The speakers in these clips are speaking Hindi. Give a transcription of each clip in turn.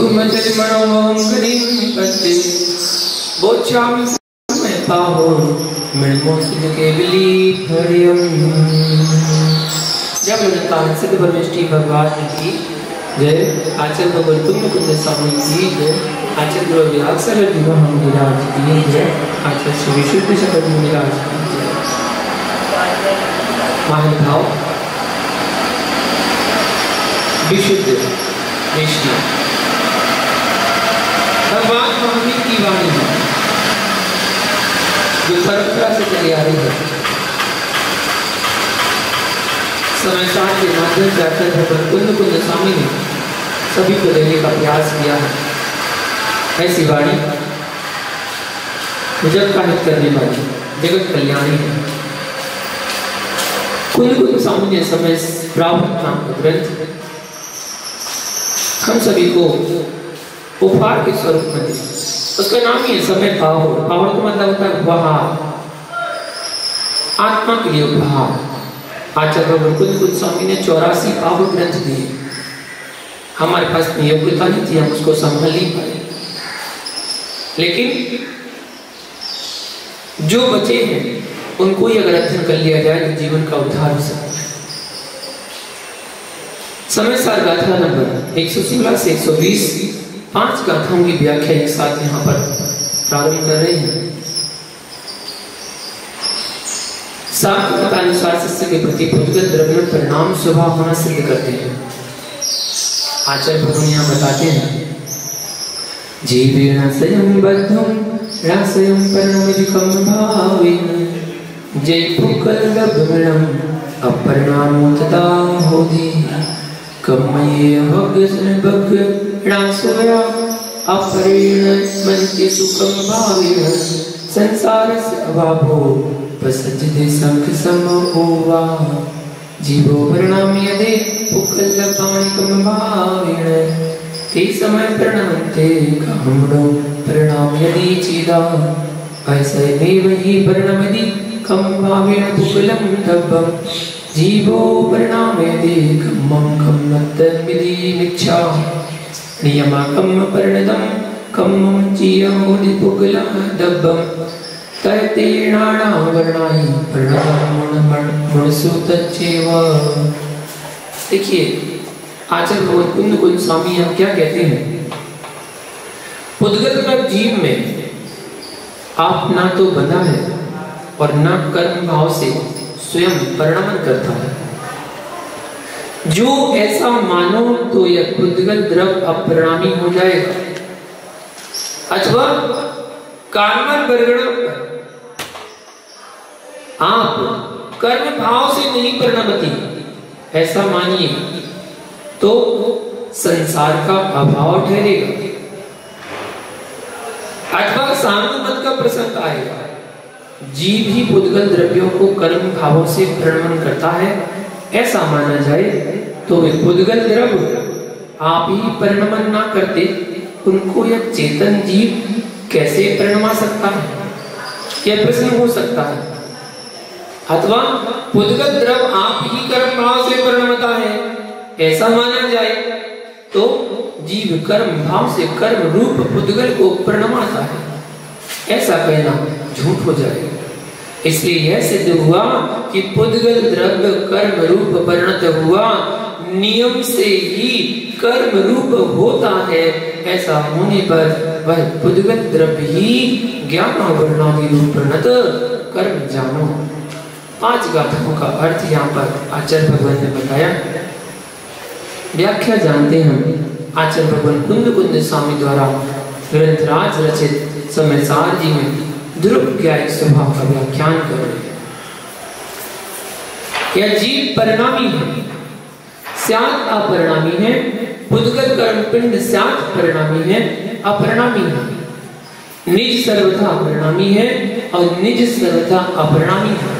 सुमतिर्मणों करीं पत्ते बोचाम समय पाहो मृणमोसिद केवली हरियम। जब कान सिद्ध परमेष्टि भगवान की जय। आचार्य भगवान तुम कुंद स्वामी की जय। आचार्य गुरु व्यासर विवाह मुनिराज की जय। आचार्य श्री विशुद्ध शब्द मुनिराज की जय। महानुभाव विशुद्ध वैष्णव भगवान महावीर की वाणी है जो परंपरा से चली आ रही है। समय साथ के माध्यम से आकर भगवान कुंद स्वामी ने सभी को देने का प्रयास किया है। ऐसी वाणी जग का हित करने वाली जगत कल्याणी है। कुंद स्वामी ने समय प्राप्त नाम का ग्रंथ हम सभी को उपहार के स्वरूप में दिया। उसका नाम ही है समय पावर। पावर का मतलब होता है उपहार, आत्मा के लिए उपहार। आचार्य भगवान कुंद स्वामी ने 84 पावर ग्रंथ दिए। हमारे पास योग्यता नहीं थी, हम उसको संभाल नहीं पाए, लेकिन जो बचे हैं उनको ही अगर अध्ययन कर लिया जाए तो जीवन का उद्धार हो सकता है। समय सार गाथा नंबर 116 से 120 5 गाथाओं की व्याख्या एक साथ यहाँ पर प्रारंभ कर रहे हैं। अनुसार शिष्य के प्रति पुद्गल द्रव्य परिणाम स्वभाव होना सिद्ध करते हैं। आचार्य भगवान यहाँ बताते हैं जीवेण स्वयं बद्धं रासयं परमधिकं भावेन जय पुक्कल लब्धमणं अपरिणामो तथा होधि कमये भग् रासोया अपरेण मनते सुखं भावेन संसारस्य अभावो प्रसज्जते शंख समोवा जीवो परिणाम्यते पुक्कलपाणिकं भावेन ते समय परिणामते कामो परिणाम्यति चिदा ऐसैव हि परिणाम्यति कं भावेन पुक्कलं दब्बं जीवो परिणाम्यते कम्मं कम्मत्तमिति मिच्छा नियमकं परिणतं कम्मं जीवोदि पुक्कलं दब्बं तैतेणाणां वर्णानि परिणतं मुणसु तच्चैव। देखिए आचार्य भगवान कुंद स्वामी यहाँ क्या कहते हैं। पुद्गल का जीव में आप ना तो बंधा है और ना कर्म भाव से स्वयं परिणमन करता है। जो ऐसा मानो तो यह पुद्गल द्रव अपरिणामी हो जाएगा अथवा कार्मल वर्गण आप कर्म भाव से नहीं परिणमती ऐसा मानिए तो संसार का अभाव ठहरेगा अथवा सानुमत का प्रसंग आएगा। जीव ही पुद्गल द्रव्यों को कर्म भावों से परिणमन करता है ऐसा माना जाए तो वे पुद्गल द्रव्य आप ही परिणमन ना करते उनको यह चेतन जीव कैसे परिणमा सकता है, यह प्रश्न हो सकता है। अथवा पुद्गल द्रव्य आप ही कर्म भाव से परिणमता है ऐसा माना जाए तो जीव कर्म भाव से कर्म रूप पुद्गल को परिणमाता है ऐसा कहना झूठ हो जाएगा। इसलिए यह सिद्ध हुआ कि पुद्गल द्रव्य कर्म रूप परिणत हुआ, नियम से ही कर्म रूप होता है। ऐसा होने पर वह पुद्गल द्रव्य ही ज्ञान वर्णादि रूप परिणत कर्म जानो। 5 गाथाओं का अर्थ यहाँ पर आचार्य भगवान ने बताया। व्याख्या जानते हैं आचार्य भगवान कुंद स्वामी द्वारा ग्रंथराज रचित समयसार जी में ध्रुव ज्ञायक स्वभाव का व्याख्यान कर रहे हैं। यह जीव परिणामी है, स्यात् अपरिणामी है। पुद्गल कर्म पिंड स्यात् परिणामी है, अपरिणामी है। निज सर्वथा परिणामी है और निज सर्वथा अपरिणामी है।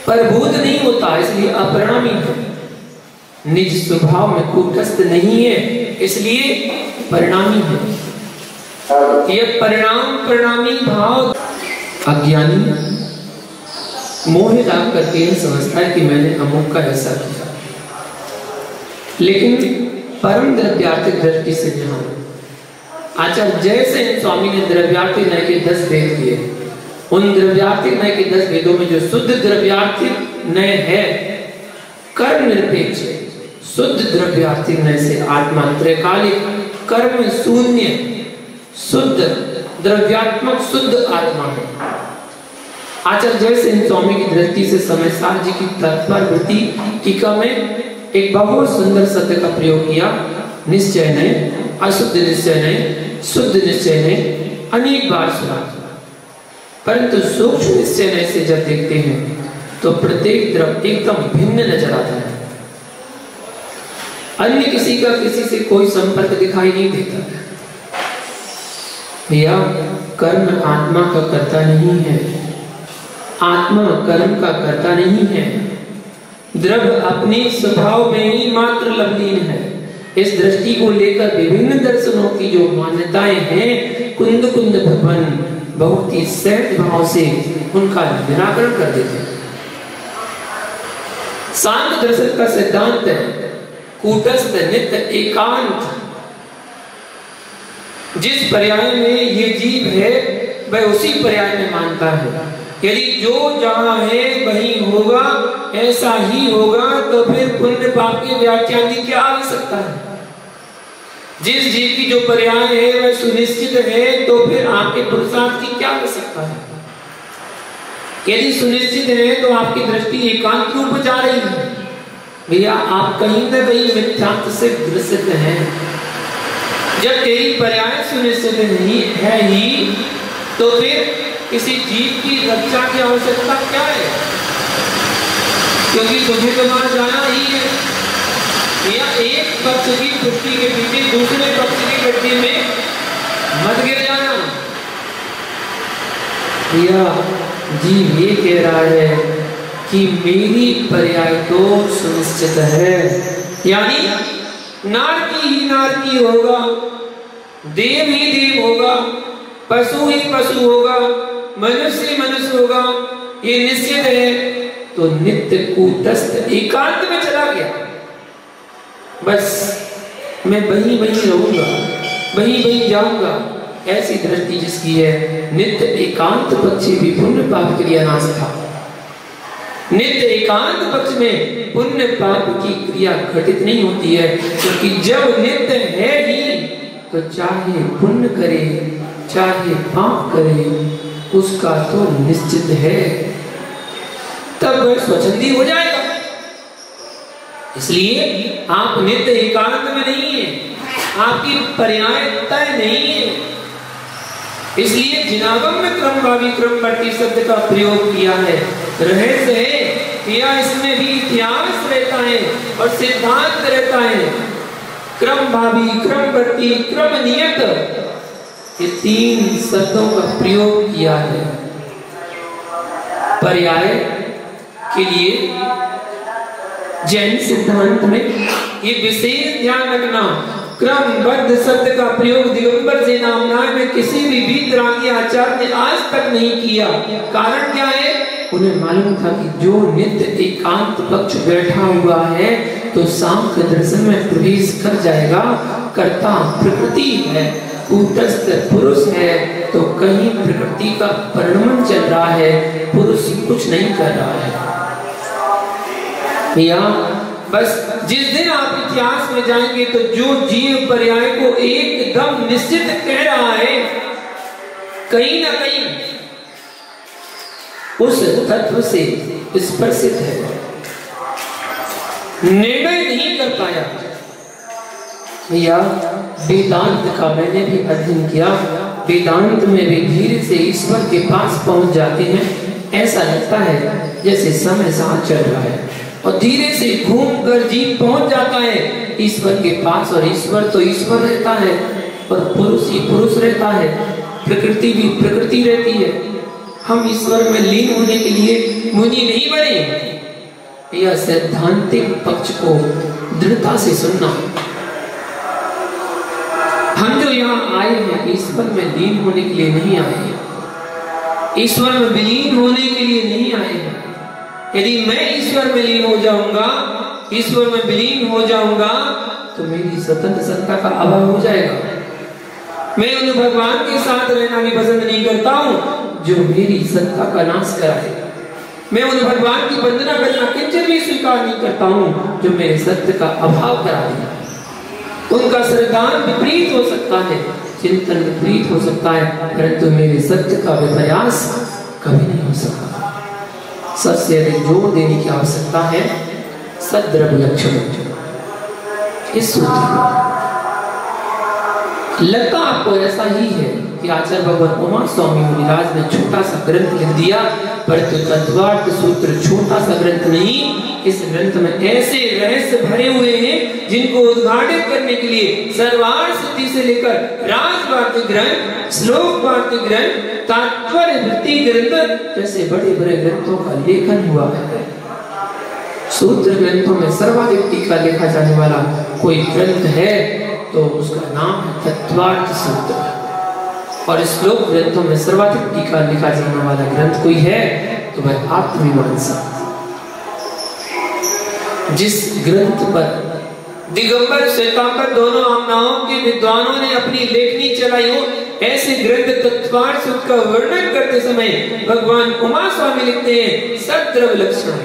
परभूत नहीं होता इसलिए अपरिणामी है। निज स्वभाव में कूटस्थ नहीं है इसलिए परिणामी है। यह परिणामी भाव अज्ञानी मोहित लाभ करके यह समझता है कि मैंने अमुक का ऐसा किया, लेकिन परम द्रव्यार्थिक दृष्टि से ध्यान। आचार्य जयसेन स्वामी ने द्रव्यार्थिक न्याय के 10 भेद दिए। उन द्रव्यार्थिक न्याय के 10 भेदों में जो शुद्ध द्रव्यार्थिक न्याय है, कर्म निरपेक्ष शुद्ध द्रव्यार्थिक न्याय से आत्मा त्रैकालिक कर्म शून्य शुद्ध द्रव्यात्मक शुद्ध आत्मा है। आचार्य जयसेन स्वामी की दृष्टि से समय सार जी की तत्पर वृत्ति टीका में एक बहुत सुंदर शब्द का प्रयोग किया। निश्चय नहीं, अशुद्ध निश्चय नहीं, शुद्ध निश्चय नहीं, अनेक बार सुना, परंतु सूक्ष्म निश्चय नहीं से जब देखते हैं तो प्रत्येक द्रव्य एकदम भिन्न नजर आता है। अन्य किसी का किसी से कोई संपर्क दिखाई नहीं देता। भैया कर्म आत्मा का कर्ता नहीं है, आत्मा कर्म का कर्ता नहीं है। द्रव्य अपने स्वभाव में ही मात्र लवलीन है। इस दृष्टि को लेकर विभिन्न दर्शनों की जो मान्यताएं हैं, कुंद कुंद भगवान बहुत ही सहज भाव से उनका निराकरण कर देते हैं। सांख्य दर्शन का सिद्धांत है कूटस्थ नित्य एकांत। जिस पर्याय में ये जीव है वह उसी पर्याय में मानता है। यदि जो जहां है वहीं होगा, ऐसा ही होगा, तो फिर पुण्य पाप की व्याख्यान की क्या आवश्यकता है। जिस जीव की जो पर्याय है वह सुनिश्चित है, तो फिर आपके पुरुषार्थ की क्या आवश्यकता है। यदि सुनिश्चित है तो आपकी दृष्टि एकांत रूप जा रही है। भैया आप कहीं न कहीं मिथ्यात्व से ग्रसित हैं। जब तेरी पर्याय सुनिश्चित नहीं है ही, तो फिर किसी जीव की रक्षा की आवश्यकता क्या है, क्योंकि तुझे तो वहां जाना ही है। या एक पक्ष की पुष्टि के पीछे दूसरे पक्ष की गड्डी में मत गिर जाना। या जीव ये कह रहा है कि मेरी पर्याय तो सुनिश्चित है, यानी नारकी ही नारकी होगा, देव ही देव होगा, पशु ही पशु होगा, मनुष्य ही मनुष्य होगा, ये निश्चित है। तो नित्य कूटस्थ एकांत में चला गया। बस मैं वहीं वहीं रहूंगा, वहीं वहीं जाऊंगा। ऐसी दृष्टि जिसकी है, नित्य एकांत पक्ष भी पुण्य पाप के लिए अनाथ था। नित्य एकांत पक्ष में पुण्य पाप की क्रिया घटित नहीं होती है, क्योंकि जब नित्य है ही तो चाहे पुण्य करे चाहे पाप करे उसका तो निश्चित है, तब वह स्वच्छंदी हो जाएगा। इसलिए आप नित्य एकांत में नहीं है, आपकी पर्याय तय नहीं है। इसलिए जिनागम में क्रमभावी क्रमवर्ती शब्द का प्रयोग किया है। रहस्य है या इसमें भी इतिहास रहता है और सिद्धांत रहता है। क्रमभावी क्रमवर्ती क्रम नियत, ये 3 शब्दों का प्रयोग किया है। पर्याय के लिए जैन सिद्धांत में ये विशेष ध्यान रखना, क्रमबद्ध शब्द का प्रयोग दिगंबर से नामनाय में किसी भी वीतरागी आचार्य ने आज तक नहीं किया। कारण क्या है? उन्हें मालूम था कि जो नित्य एकांत पक्ष बैठा हुआ है तो सांख्य दर्शन में प्रवेश कर जाएगा। कर्ता प्रकृति है, कूटस्थ पुरुष है, तो कहीं प्रकृति का परिणमन चल रहा है, पुरुष कुछ नहीं कर रहा है। या बस जिस दिन आप इतिहास में जाएंगे तो जो जीव पर्याय को एकदम निश्चित कह रहा है, कहीं ना कहीं उस तत्व से स्पर्शित है, निर्णय नहीं कर पाया। भैया वेदांत का मैंने भी अध्ययन किया। वेदांत में भी धीरे से ईश्वर के पास पहुंच जाते हैं। ऐसा लगता है जैसे समय साथ चल रहा है और धीरे से घूम कर जीव पहुंच जाता है ईश्वर के पास। और ईश्वर तो ईश्वर रहता है और पुरुष ही पुरुष रहता है, प्रकृति भी प्रकृति रहती है। हम ईश्वर में लीन होने के लिए मुनि नहीं बने। यह सैद्धांतिक पक्ष को दृढ़ता से सुनना। हम जो यहाँ आए हैं ईश्वर में लीन होने के लिए नहीं आए हैं, ईश्वर में विलीन होने के लिए नहीं आए हैं। यदि मैं ईश्वर में लीन हो जाऊंगा ईश्वर में विलीन हो जाऊंगा तो मेरी स्वतंत्र सत्ता का अभाव हो जाएगा। मैं उन भगवान के साथ रहना भी पसंद नहीं करता हूँ जो मेरी सत्ता का नाश कराए। मैं उन भगवान की वंदना करना किंचित भी स्वीकार नहीं करता हूँ जो मेरे सत्य का अभाव कराए। उनका श्रद्धान विपरीत हो सकता है, चिंतन विपरीत हो सकता है, परंतु मेरे सत्य का विपर्यास कभी नहीं हो सकता। सबसे अधिक जोर देने की आवश्यकता है सद्द्रव्य लक्षण। इस सूत्र लगता आपको ऐसा ही है कि आचार्य भगवान उमा स्वामी मुनिराज ने छोटा सा ग्रंथ लिख दिया, परंतु तत्वार्थ सूत्र छोटा सा ग्रंथ नहीं। इस ग्रंथ में ऐसे रहस्य भरे हुए हैं जिनको उद्घाटित करने के लिए सर्वार्थ सिद्धि से लेकर राजवार्तिक ग्रंथ, श्लोक वार्तिक ग्रंथ, तात्पर्य वृत्ति ग्रंथ जैसे बड़े बड़े ग्रंथों का लेखन हुआ है। सूत्र ग्रंथों में सर्वाधिक टीका लिखा जाने वाला कोई ग्रंथ है तो उसका नाम है तत्वार्थ सूत्र, और श्लोक ग्रंथों में सर्वाधिक टीका लिखा जाने वाला ग्रंथ कोई है तो वह आत्ममीमांसा। जिस ग्रंथ पर दिगंबर श्वेतांबर दोनों आमनाओं के विद्वानों ने अपनी लेखनी चलाई हो, ऐसे ग्रंथ तत्वार्थ सूत्र का वर्णन करते समय भगवान उमा स्वामी लिखते हैं सद्द्रव्य लक्षण।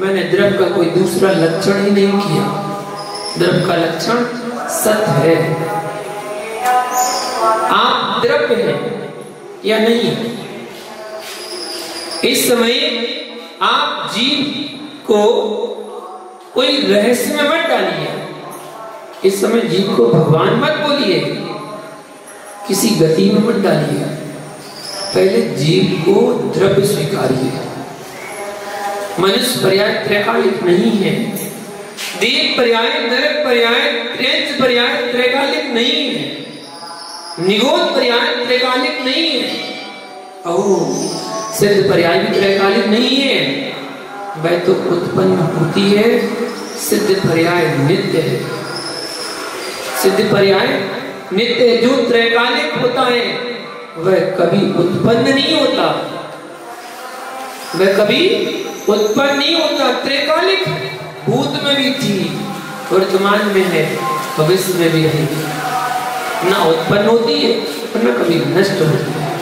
मैंने द्रव्य का कोई दूसरा लक्षण ही नहीं किया। द्रव्य का लक्षण सत्य है। आप द्रव्य हैं या नहीं? इस समय आप जीव को कोई रहस्य में मत डालिए। इस समय जीव को भगवान मत बोलिए, किसी गति में मत डालिए। पहले जीव को द्रव्य स्वीकारिए। मनुष्य पर्याय त्रैकालिक नहीं है। देव पर्याय, नरक पर्याय, त्रेंच पर्याय त्रैकालिक नहीं है। निगोद पर्याय त्रैकालिक नहीं है। सिद्ध पर्याय भी त्रैकालिक नहीं है। वह तो उत्पन्न होती है। सिद्ध पर्याय नित्य है। सिद्ध पर्याय नित्य है। जो त्रैकालिक होता है वह कभी उत्पन्न नहीं होता। वह कभी उत्पन्न नहीं होता। त्रैकालिक भूत में भी थी, वर्तमान में है, भविष्य में भी रहेगी। ना उत्पन्न होती है और ना कभी नष्ट होती है।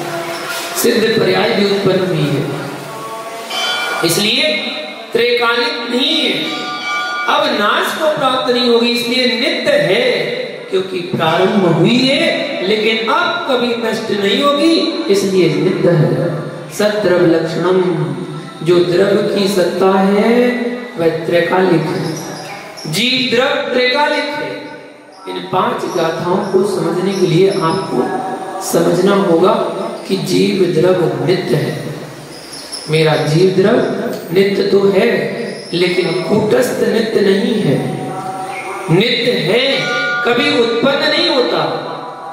सिद्ध पर्याय भी उत्पन्न हुई है, इसलिए त्रैकालिक नहीं है। अब नाश को प्राप्त नहीं होगी, इसलिए नित्य है, क्योंकि प्रारंभ हुई है लेकिन अब कभी नष्ट नहीं होगी, इसलिए नित्य है। सद्द्रव्य लक्षणम, जो द्रव्य की सत्ता है वह त्रैकालिक है। जीव द्रव्य त्रैकालिक है। इन 5 गाथाओं को समझने के लिए आपको समझना होगा कि जीव द्रव्य नित्य है। मेरा जीव द्रव्य नित्य तो है, लेकिन कूटस्थ नित्य नहीं है। नित्य है, कभी उत्पन्न नहीं होता,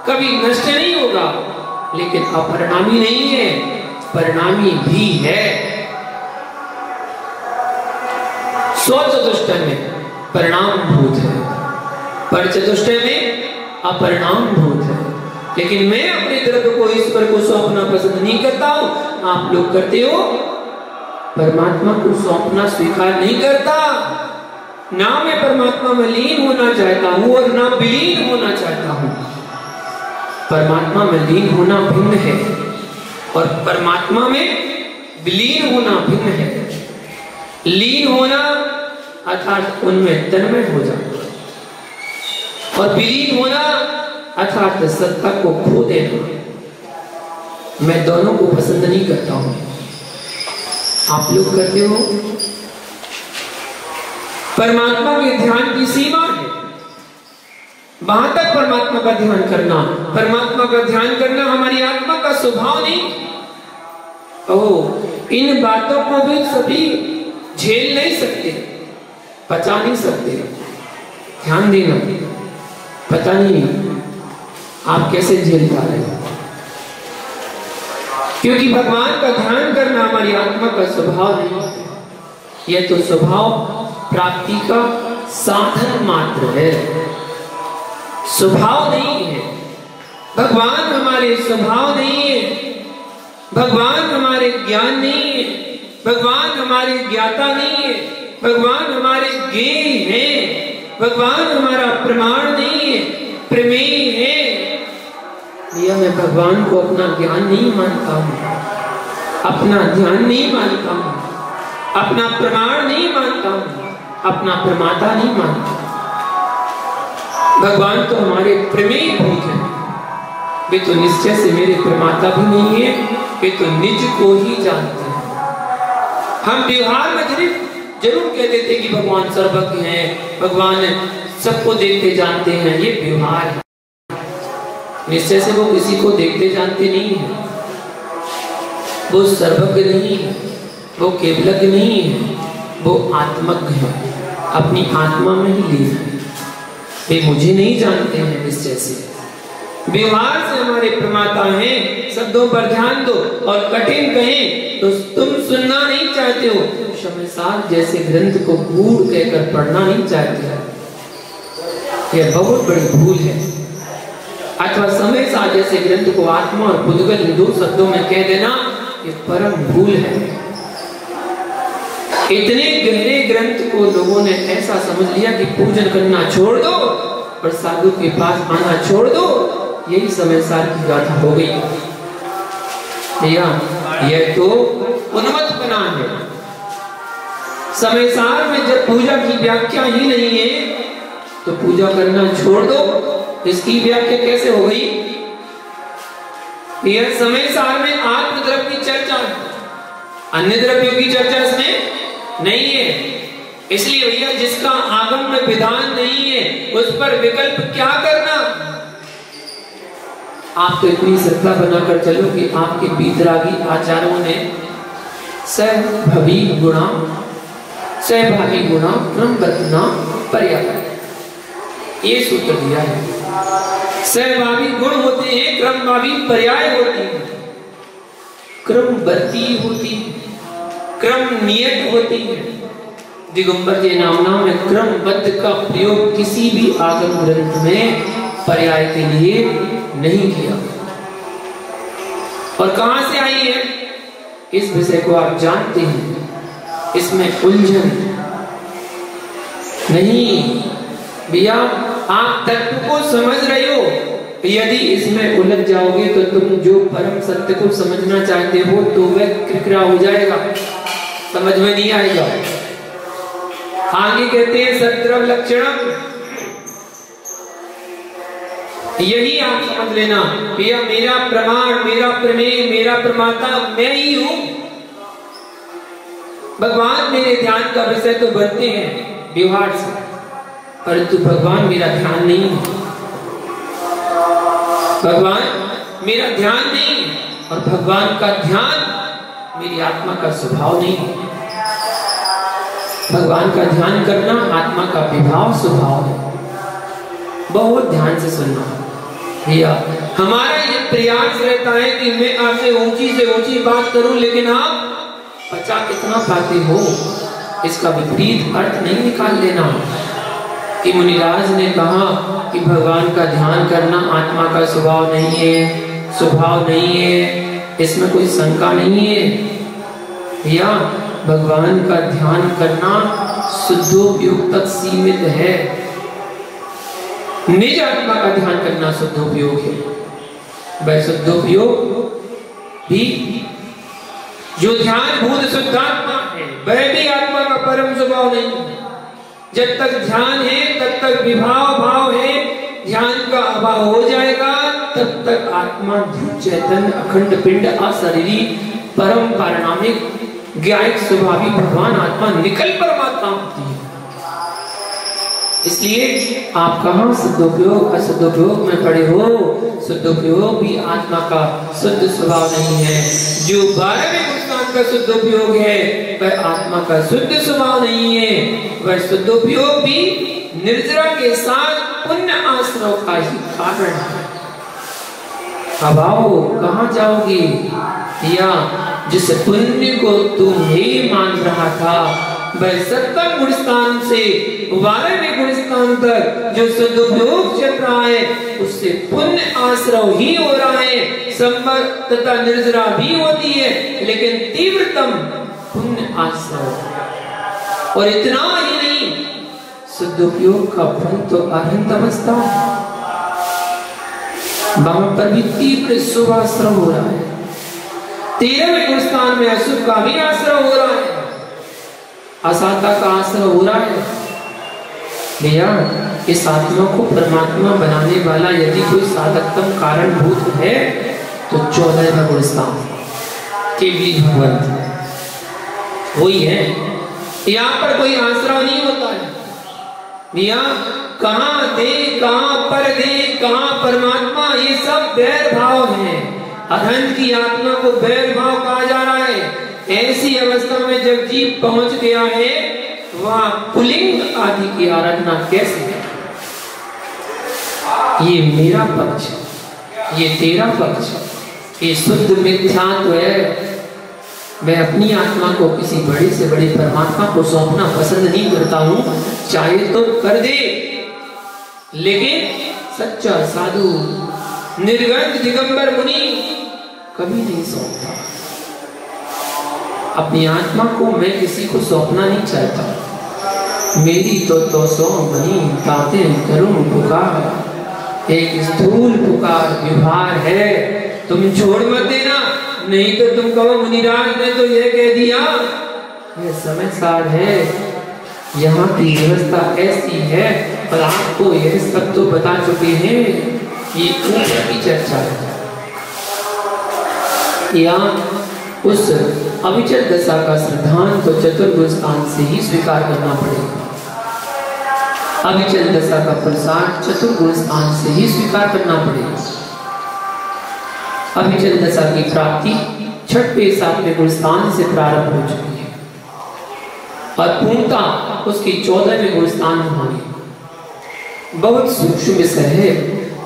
कभी नष्ट नहीं होगा, लेकिन अपरिणामी नहीं है, परिणामी भी है। स्वचतुष्टय में परिणाम भूत है, पर चतुष्टय में अपरिणाम भूत है। लेकिन मैं अपने द्रव्य को ईश्वर को सौंपना पसंद नहीं करता हूं। आप लोग करते हो। परमात्मा को सौंपना स्वीकार नहीं करता। ना मैं परमात्मा में लीन होना चाहता हूं और ना विलीन होना चाहता हूं। परमात्मा में लीन होना भिन्न है और परमात्मा में विलीन होना भिन्न है। लीन होना अर्थात उनमें तन्मय हो जाना, और विलीन होना अर्थात सत्ता को खो देना। मैं दोनों को पसंद नहीं करता हूं। आप लोग करते हो। परमात्मा के ध्यान की सीमा है, वहां तक परमात्मा का ध्यान करना। परमात्मा का ध्यान करना हमारी आत्मा का स्वभाव नहीं। इन बातों को भी सभी झेल नहीं सकते, पचा नहीं सकते। ध्यान देना, पता नहीं आप कैसे झेल पा रहे हो, क्योंकि भगवान का ध्यान करना हमारी आत्मा का स्वभाव नहीं है। यह तो स्वभाव प्राप्ति का साधन मात्र है, स्वभाव नहीं है। भगवान हमारे स्वभाव नहीं है, भगवान हमारे ज्ञान नहीं है, भगवान हमारे ज्ञाता नहीं है, भगवान हमारे ज्ञेय हैं, भगवान हमारा प्रमाण नहीं है, प्रमेय है। भैया मैं भगवान को अपना ज्ञान नहीं मानता हूँ, अपना ध्यान नहीं मानता हूँ, अपना प्रमाण नहीं मानता हूँ, अपना प्रमाता नहीं मानता। भगवान तो हमारे प्रमेय भूत हैं, वे तो निश्चय से मेरे प्रमाता भी नहीं है, वे तो निज को ही जानते हैं। हम व्यवहार में जरूर कहते थे कि भगवान सर्वज्ञ हैं, भगवान सबको देखते जानते हैं, ये व्यवहार है। निश्चय से वो किसी को देखते जानते नहीं है, वो सर्वज्ञ नहीं है, वो केवलज्ञ नहीं है, वो आत्मज्ञ है, अपनी आत्मा में ही लीन है। वे मुझे नहीं जानते हैं निश्चय से, व्यवहार से हमारे प्रमाता हैं। शब्दों पर ध्यान दो, और कठिन कहें तो तुम सुनना नहीं चाहते हो, शमशान जैसे ग्रंथ को गूढ़ कहकर पढ़ना नहीं चाहते हो, यह बहुत बड़ी भूल है। अथवा शमशान जैसे ग्रंथ को आत्मा और पुद्गल इन 2 शब्दों में कह देना, ये परम भूल है। इतने गहरे ग्रंथ को लोगों ने ऐसा समझ लिया कि पूजन करना छोड़ दो और साधु के पास आना छोड़ दो, यही शमशान की गाथा हो गई। भैया यह तो उन्मत्तपना है। शमशान में जब पूजा की व्याख्या ही नहीं है तो पूजा करना छोड़ दो, इसकी व्याख्या कैसे हो गई? यह शमशान में आत्म द्रव्य की चर्चा है, अन्य द्रव्यों की चर्चा इसमें नहीं है। इसलिए भैया जिसका आगम में विधान नहीं है उस पर विकल्प क्या करना। आप तो इतनी श्रद्धा बनाकर चलो कि आपके बीतरागी आचार्यों ने सहभागी गुणा क्रमबद्धना पर्याय ये सूत्र दिया है। सहभागी गुण होते हैं, क्रमभावी पर्याय होती है, क्रमबद्धि होती है, क्रम नियत होती है। दिगंबर जी नामना में क्रमबद्ध का प्रयोग किसी भी आगम ग्रंथ में पर्याय के लिए नहीं किया। और कहां से आई है इस विषय को आप जानते हैं, इसमें उलझन नहीं। भैया आप तत्व को समझ रहे हो, यदि इसमें उलझ जाओगे तो तुम जो परम सत्य को समझना चाहते हो तो वह किरकिरा हो जाएगा, समझ में नहीं आएगा। आगे कहते हैं सत्रव लक्षणम, यही आप समझ लेना भैया, मेरा प्रमाण, मेरा प्रमेय, मेरा प्रमाता मैं ही हूं। भगवान मेरे ध्यान का विषय तो बनते हैं व्यवहार से, परंतु भगवान मेरा ध्यान नहीं है, भगवान मेरा ध्यान नहीं, और भगवान का ध्यान मेरी आत्मा का स्वभाव नहीं है। भगवान का ध्यान करना आत्मा का विभाव स्वभाव है। बहुत ध्यान से सुनना भैया, हमारा ये प्रयास रहता है कि मैं आपसे ऊंची से ऊंची बात करूं, लेकिन आप बचा कितना पाते हो इसका विपरीत अर्थ नहीं निकाल लेना। कि मुनिराज ने कहा कि भगवान का ध्यान करना आत्मा का स्वभाव नहीं है, स्वभाव नहीं है, इसमें कोई शंका नहीं है। या भगवान का ध्यान करना शुद्धोपयोग तक सीमित है, निज आत्मा का ध्यान करना शुद्धोपयोग है। वह शुद्धोपयोग भी जो ध्यान भूत शुद्धात्मा है वह भी आत्मा का परम स्वभाव नहीं है। जब तक ध्यान है तब तक विभाव भाव है, ध्यान का अभाव हो जाएगा तब तक आत्मा चैतन्य अखंड पिंड अशरीरी परम पारणामिक ज्ञायक स्वभावी भगवान आत्मा निकल परमात्मा होती है। इसलिए आप कहां शुद्धोपयोग अशुद्धोपयोग में पड़े हो? शुद्धोपयोग भी आत्मा का शुद्ध स्वभाव नहीं है। जो 12वें गुणस्थान का शुद्धोपयोग है वह आत्मा का शुद्ध स्वभाव नहीं है। वह शुद्धोपयोग भी निर्जरा के साथ पुण्य आश्रव का ही कारण है। अब आओ, कहां जाओगे? या जिस पुण्य को तुम ही मान रहा था वह 7वें गुणस्थान से 12वें गुणस्थान तक जो सदुपयोग चल रहा है उससे पुण्य आश्रव ही हो रहा है। संबत तथा निर्जरा भी होती है लेकिन तीव्रतम पुण्य आश्रव। और इतना ही नहीं, सदुपयोग का फल तो अनंत अवस्था। वहां पर भी तीव्र शुभ आश्रम हो रहा है, 13वें स्थान में अशुभ का भी आश्रम हो रहा है, असाता का आश्रम हो रहा है। भैया, इस आत्मा को परमात्मा बनाने वाला यदि कोई साधकतम कारणभूत है तो 14वें गुण स्थान केवली भगवंत वही है। यहाँ पर कोई आश्रम नहीं होता है भैया। कहाँ दे, कहाँ पर दे, कहाँ परमात्मा, ये सब बैर भाव है। अधंत की आत्मा को बैर भाव कहा जा रहा है। ऐसी अवस्था में जब जीव पहुंच गया है, वहां पुलिंग आदि की आराधना कैसे है? ये मेरा पक्ष, ये तेरा पक्ष, ये शुद्ध मिथ्यात्व है। मैं अपनी आत्मा को किसी बड़े से बड़े परमात्मा को सौंपना पसंद नहीं करता हूं। चाहे तो कर दे, लेकिन सच्चा साधु निर्गंध दिगंबर मुनि कभी नहीं सौंपता। अपनी आत्मा को मैं किसी को सौंपना नहीं चाहता। मेरी तो सौंप बनी बातें करूं पुकार, एक स्थूल पुकार व्यवहार है, तुम छोड़ मत देना, नहीं तो तुम कहो मुनिराज ने तो ये कह दिया। ये समय सार है, यहाँ की व्यवस्था ऐसी है, और आपको यह सब तो बता चुके हैं। ये ऊपर की चर्चा है। यहाँ उस अविचल दशा का सिद्धांत तो चतुर्भुज स्थान से ही स्वीकार करना पड़ेगा। अविचल दशा का प्रसाद चतुर्भुज स्थान से ही स्वीकार करना पड़ेगा। अविचल दशा की प्राप्ति 6वें 7वें गुण स्थान से प्रारंभ हो चुकी है, और पूर्णता उसकी 14वें गुण स्थान में होगी। बहुत सूक्ष्म विषय है।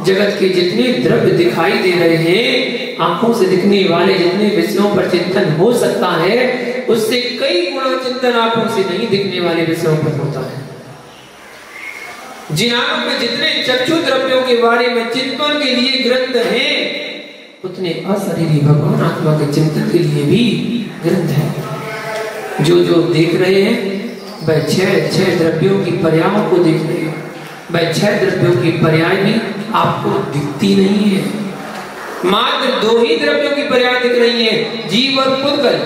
जगत के जितने द्रव्य दिखाई दे रहे हैं, आंखों से दिखने वाले जितने विषयों पर चिंतन हो सकता है, उससे कई गुना चिंतन आंखों से नहीं दिखने वाले विषयों पर होता है। जिन आंखों में जितने चक्षु द्रव्यों के बारे में चिंतन के लिए ग्रंथ हैं, उतने अशरीरी भगवान आत्मा के चिंतन के लिए भी ग्रंथ है। जो जो देख रहे हैं वह छह द्रव्यों की पर्यायों को देख रहे हैं। वह 6 द्रव्यों की पर्याय भी आपको दिखती नहीं है। मात्र 2 ही द्रव्यों की पर्याय दिख रही है, जीव और पुद्गल।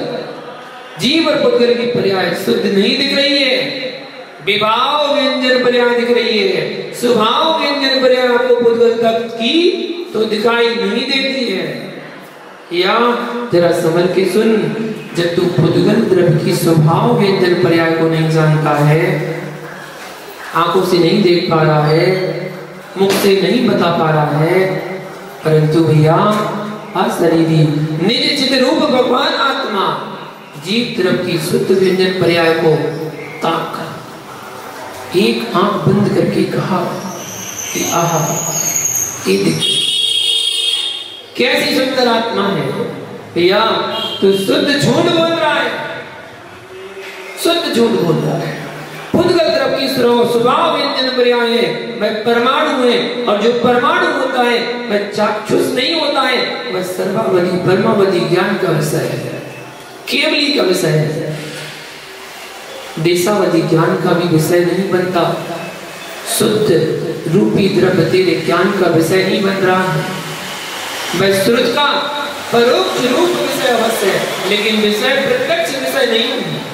जीव और पुद्गल की पर्याय शुद्ध नहीं दिख रही है। विभाव व्यंजन पर्याय दिख रही है, स्वभाव व्यंजन पर्याय आपको पुद्गल तक की तो दिखाई नहीं देती है। या जरा समझ के सुन, जब तू पुद्गल द्रव्य की स्वभाव व्यंजन पर्याय को नहीं जानता है, आंखों से नहीं देख पा रहा है, मुख से नहीं बता पा रहा है, परंतु भैया अशरीरी निज चित रूप भगवान आत्मा जीव द्रव्य की शुद्ध व्यंजन पर्याय को ताक कर एक आंख बंद करके कहा कि आहा, ये देख कैसी सुंदर आत्मा है। भैया तू शुद्ध झूठ बोल रहा है, शुद्ध झूठ बोल रहा है। पुद्गल द्रव्य की स्वभाव व्यंजन पर्याय है, वह परमाणु है, और जो परमाणु होता है वह चाक्षुष नहीं होता है, वह सर्वावधि परमावधि ज्ञान का विषय है, केवली का विषय है। देशावधि ज्ञान का भी विषय नहीं बनता। शुद्ध रूपी द्रव्य तेरे ज्ञान का विषय नहीं बन रहा है। वह श्रुत का परोक्ष रूप विषय अवश्य है, लेकिन विषय प्रत्यक्ष विषय नहीं है।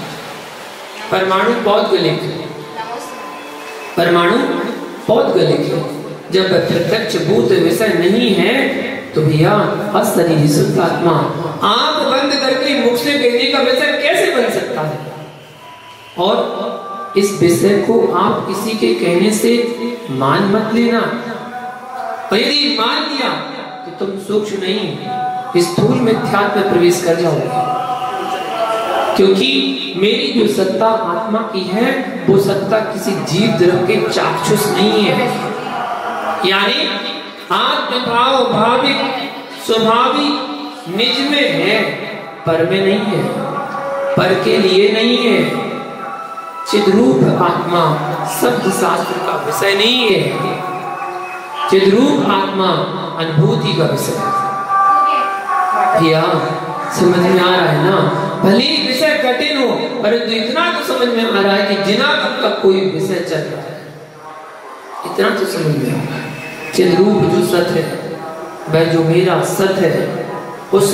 परमाणु पौद्गलिक है, परमाणु पौद्गलिक है। जब प्रत्यक्ष भूत विषय नहीं है तो भैया अशरीरी शुद्ध आत्मा आंख बंद करके मुख से कहने का विषय कैसे बन सकता है? और इस विषय को आप किसी के कहने से मान मत लेना। यदि मान लिया तो तुम सूक्ष्म नहीं स्थूल मिथ्यात्व में प्रवेश कर जाओगे, क्योंकि मेरी जो सत्ता आत्मा की है वो सत्ता किसी जीव द्रव्य के चाक्षुष नहीं है। यानी आत्मभाव भाविक स्वाभाविक निज में है, पर में नहीं है, पर के लिए नहीं है। चिद्रूप आत्मा शब्द शास्त्र का विषय नहीं है, चिद्रूप आत्मा अनुभूति का विषय है। भैया समझ में आ रहा है ना? भले ही विषय कठिन हो, परंतु इतना तो समझ में आ रहा है कि जिनागम का कोई विषय चल रहा है, इतना तो समझ में आ रहा है। चिद्रूप जो सत्य है, वह जो मेरा सत्य है, उस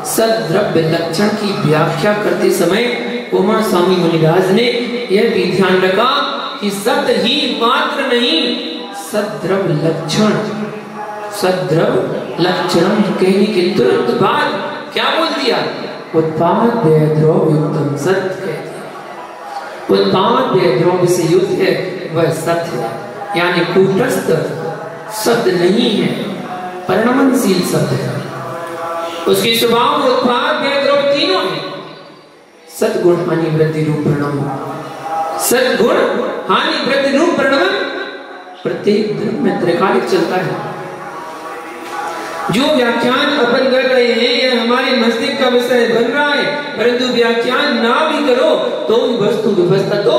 सद्द्रव्य लक्षण की व्याख्या करते समय कुमार स्वामी मुनिराज ने यह भी ध्यान रखा कि सत्य ही मात्र नहीं, सद्द्रव्य लक्षण, सद्द्रव्य लक्षण कहने के तुरंत बाद क्या बोल दिया? उत्पाद्य द्रव्युक्तम सत्य कह दिया। उत्पाद्य द्रव्य से युक्त है वह सत्य है, यानी कूटस्थ शब्द नहीं है, परिणमनशील शब्द है। उसके स्वभाव में उत्पाद्य द्रव्य तीनों है, सद्गुण हानि वृद्धि रूप परिणाम। सद्गुण हानि वृद्धि रूप परिणाम प्रत्येक द्रव्य में त्रिकालिक चलता है। जो व्याख्यान अपन कर रहे हैं यह हमारे मस्तिष्क का विषय बन रहा है, परंतु व्याख्यान ना भी करो तो वस्तु व्यवस्था तो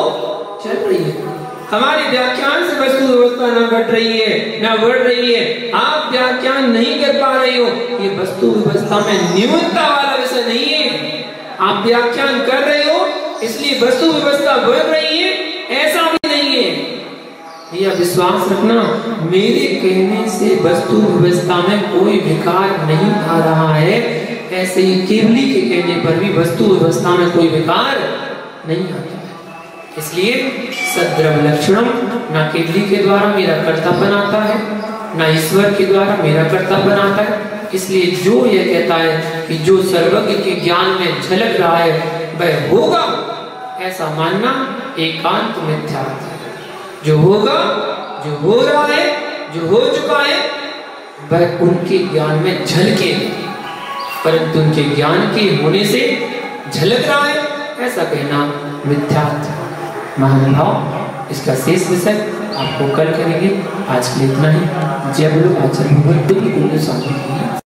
चल रही है। हमारे व्याख्यान से वस्तु व्यवस्था ना घट रही है ना बढ़ रही है। आप व्याख्यान नहीं कर पा रहे हो, ये वस्तु व्यवस्था में न्यूनता वाला विषय नहीं है। आप व्याख्यान कर रहे हो इसलिए वस्तु व्यवस्था बढ़ रही है, ऐसा भी नहीं है। यह विश्वास रखना, मेरे कहने से वस्तु व्यवस्था में कोई विकार नहीं आ रहा है, ऐसे ही केवली के कहने पर भी वस्तु व्यवस्था में कोई विकार नहीं आता है। इसलिए सद्द्रव्य लक्षणम ना केवली के द्वारा मेरा कर्तापन आता है, ना ईश्वर के द्वारा मेरा कर्तापन आता है। इसलिए जो यह कहता है कि जो सर्वज्ञ के ज्ञान में झलक रहा है वह होगा, ऐसा मानना एकांत मिथ्या है। जो होगा, जो हो रहा है, जो हो चुका है, वह उनके ज्ञान में झलके, परंतु उनके ज्ञान के होने से झलक रहा है, ऐसा कहना मिथ्यात्व। महानुभाव, इसका शेष विषय आपको कल करेंगे। आज के लिए इतना ही। जय बोलो आचार्य भगवत बुद्ध स्वामी।